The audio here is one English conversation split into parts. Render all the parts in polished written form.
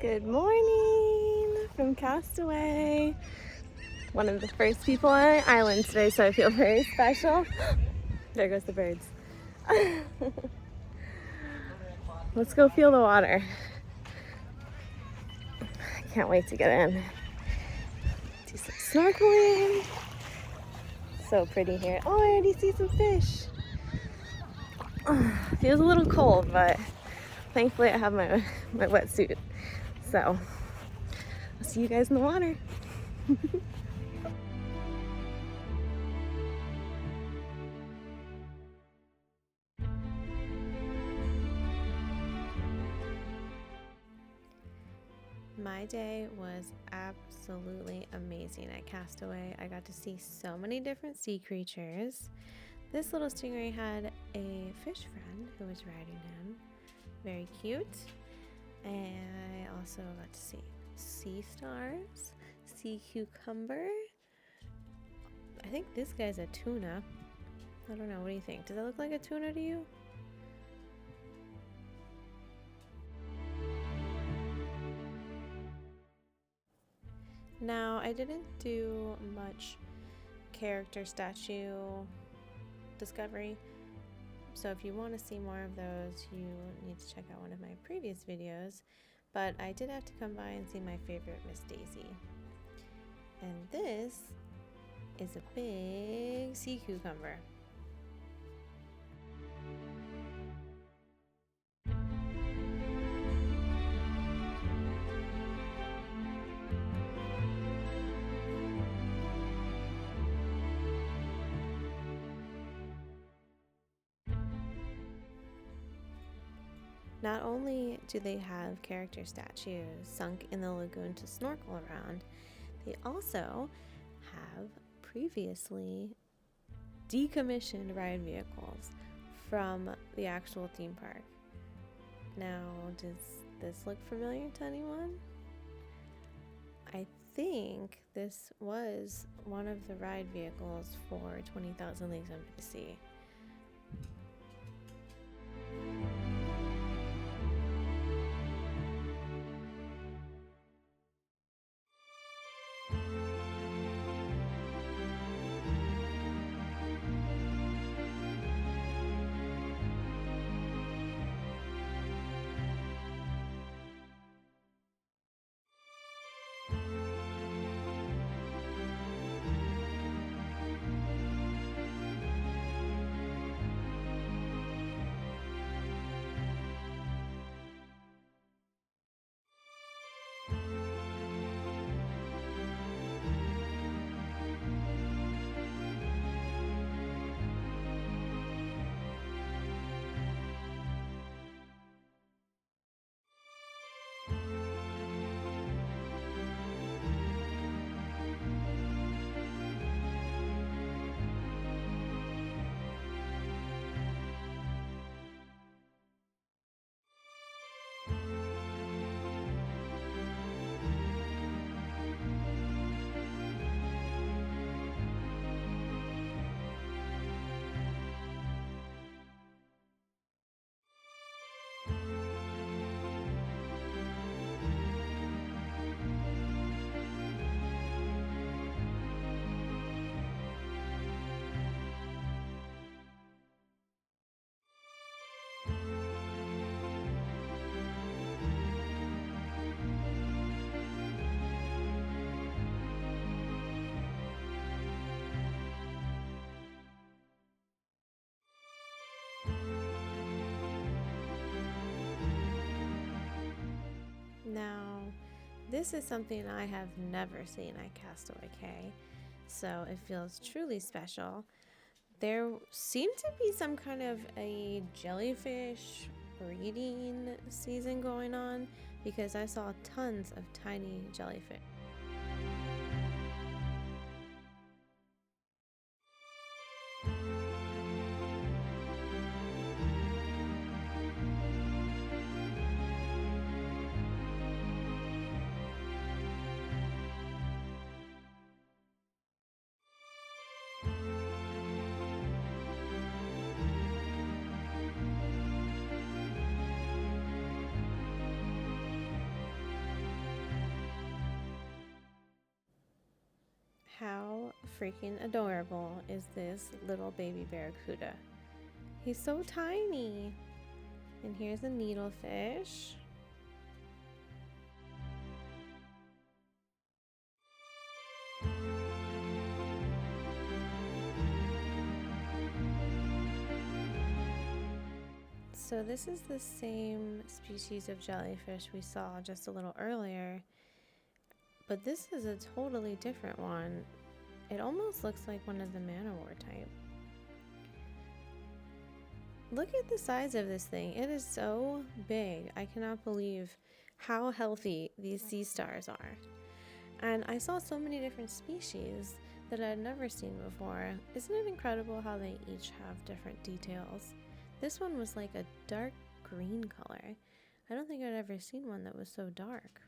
Good morning from Castaway. One of the first people on our island today, so I feel very special. There goes the birds. Let's go feel the water. I can't wait to get in. Do some snorkeling. So pretty here. Oh, I already see some fish. Feels a little cold, but thankfully I have my wetsuit. So I'll see you guys in the water. My day was absolutely amazing at Castaway. I got to see so many different sea creatures. This little stingray had a fish friend who was riding him. Very cute. And I also got to see sea stars, sea cucumber. I think this guy's a tuna. I don't know, what do you think? Does that look like a tuna to you? Now, I didn't do much character statue discovery, so if you want to see more of those, you need to check out one of my previous videos, but I did have to come by and see my favorite Miss Daisy. And this is a big sea cucumber. Not only do they have character statues sunk in the lagoon to snorkel around, they also have previously decommissioned ride vehicles from the actual theme park. Now, does this look familiar to anyone? I think this was one of the ride vehicles for 20,000 Leagues Under the Sea. Now, this is something I have never seen at Castaway Cay, so it feels truly special. There seemed to be some kind of a jellyfish breeding season going on because I saw tons of tiny jellyfish. How freaking adorable is this little baby barracuda? He's so tiny. And here's a needlefish. So this is the same species of jellyfish we saw just a little earlier, but this is a totally different one. It almost looks like one of the man-o-war type. Look at the size of this thing. It is so big. I cannot believe how healthy these sea stars are. And I saw so many different species that I'd never seen before. Isn't it incredible how they each have different details? This one was like a dark green color. I don't think I'd ever seen one that was so dark.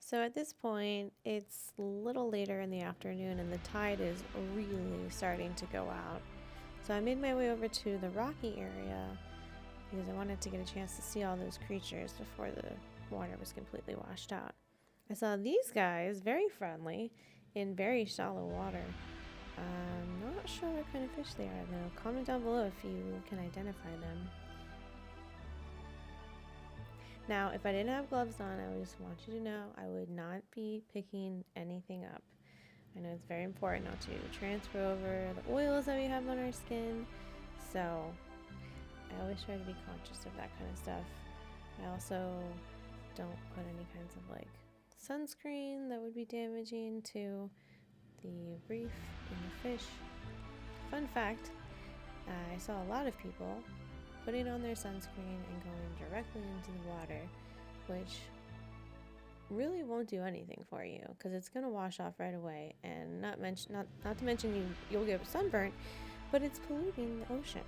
So at this point, it's a little later in the afternoon and the tide is really starting to go out. So I made my way over to the rocky area because I wanted to get a chance to see all those creatures before the water was completely washed out. I saw these guys, very friendly, in very shallow water. I'm not sure what kind of fish they are though. Comment down below if you can identify them. Now, if I didn't have gloves on, I just want you to know I would not be picking anything up. I know it's very important not to transfer over the oils that we have on our skin, so I always try to be conscious of that kind of stuff. I also don't put any kinds of like sunscreen that would be damaging to the reef and the fish. Fun fact, I saw a lot of people putting on their sunscreen and going directly into the water, which really won't do anything for you because it's going to wash off right away, and not to mention you'll get sunburnt, but it's polluting the ocean.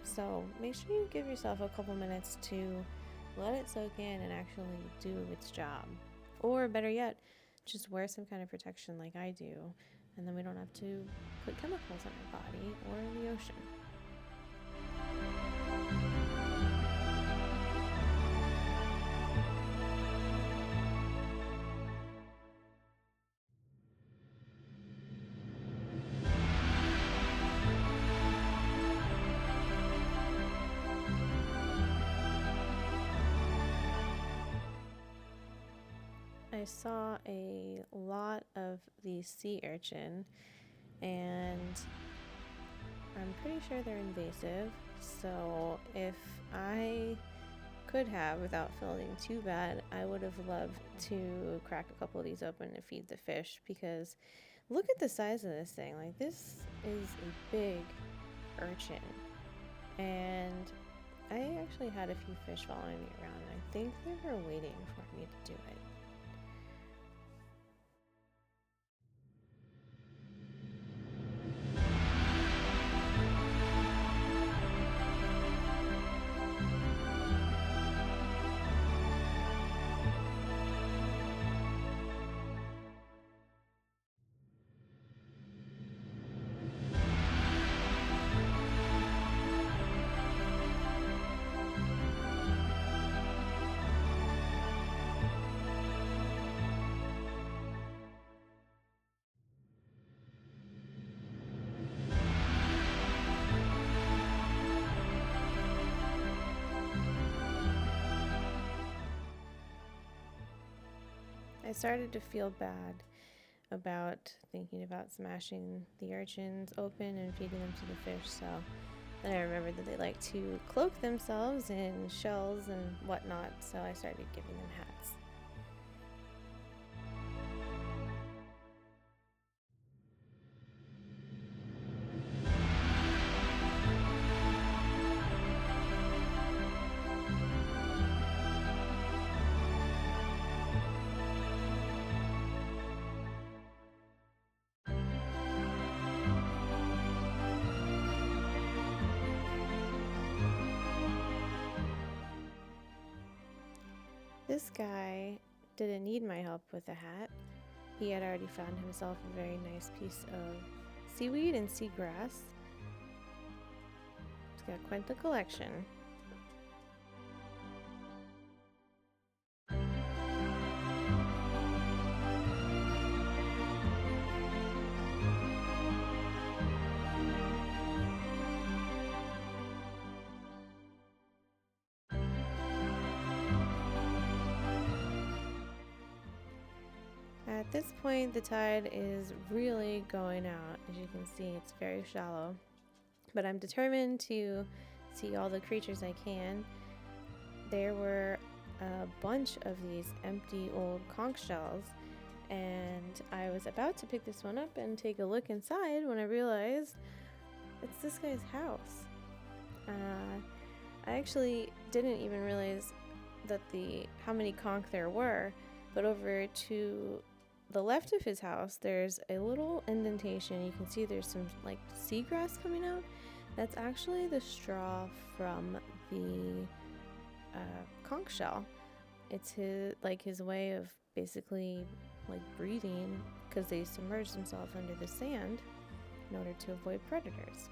So make sure you give yourself a couple minutes to let it soak in and actually do its job, or better yet, just wear some kind of protection like I do, and then we don't have to put chemicals on our body or in the ocean. I saw a lot of the sea urchin, and I'm pretty sure they're invasive, so if I could have without feeling too bad, I would have loved to crack a couple of these open and feed the fish, because look at the size of this thing. Like, this is a big urchin, and I actually had a few fish following me around, and I think they were waiting for me to do it. I started to feel bad about thinking about smashing the urchins open and feeding them to the fish, so then I remembered that they like to cloak themselves in shells and whatnot, so I started giving them hats. This guy didn't need my help with the hat. He had already found himself a very nice piece of seaweed and seagrass. He's got quite the collection. At this point, the tide is really going out. As you can see, it's very shallow. But I'm determined to see all the creatures I can. There were a bunch of these empty old conch shells, and I was about to pick this one up and take a look inside when I realized it's this guy's house. I actually didn't even realize that how many conch there were, but over to the left of his house there's a little indentation. You can see there's some like seagrass coming out. That's actually the straw from the conch shell. It's his way of basically like breathing, because they submerge themselves under the sand in order to avoid predators.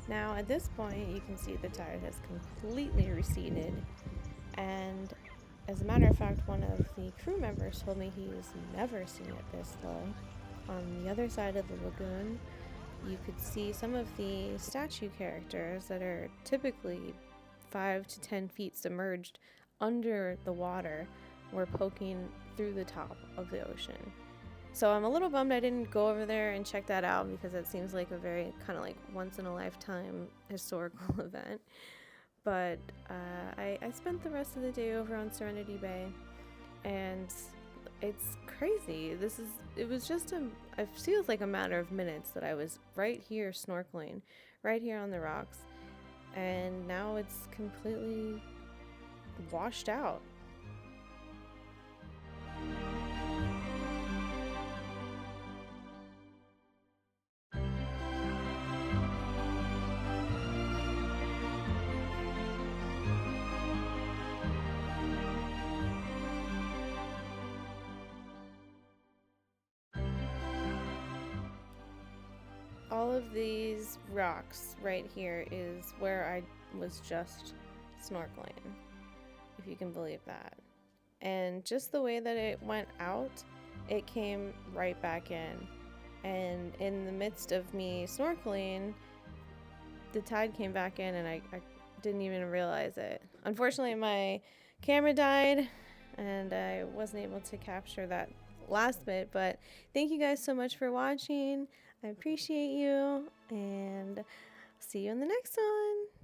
Now at this point you can see the tide has completely receded, and as a matter of fact, one of the crew members told me he's never seen it this low. On the other side of the lagoon you could see some of the statue characters that are typically 5 to 10 feet submerged under the water were poking through the top of the ocean. So I'm a little bummed I didn't go over there and check that out, because it seems like a very kind of like once in a lifetime historical event. But I spent the rest of the day over on Serenity Bay, and it's crazy. It feels like a matter of minutes that I was right here snorkeling, right here on the rocks, and now it's completely washed out. All of these rocks right here is where I was just snorkeling, if you can believe that. And just the way that it went out, it came right back in. And in the midst of me snorkeling, the tide came back in, and I didn't even realize it. Unfortunately, my camera died and I wasn't able to capture that last bit, but thank you guys so much for watching. I appreciate you, and see you in the next one.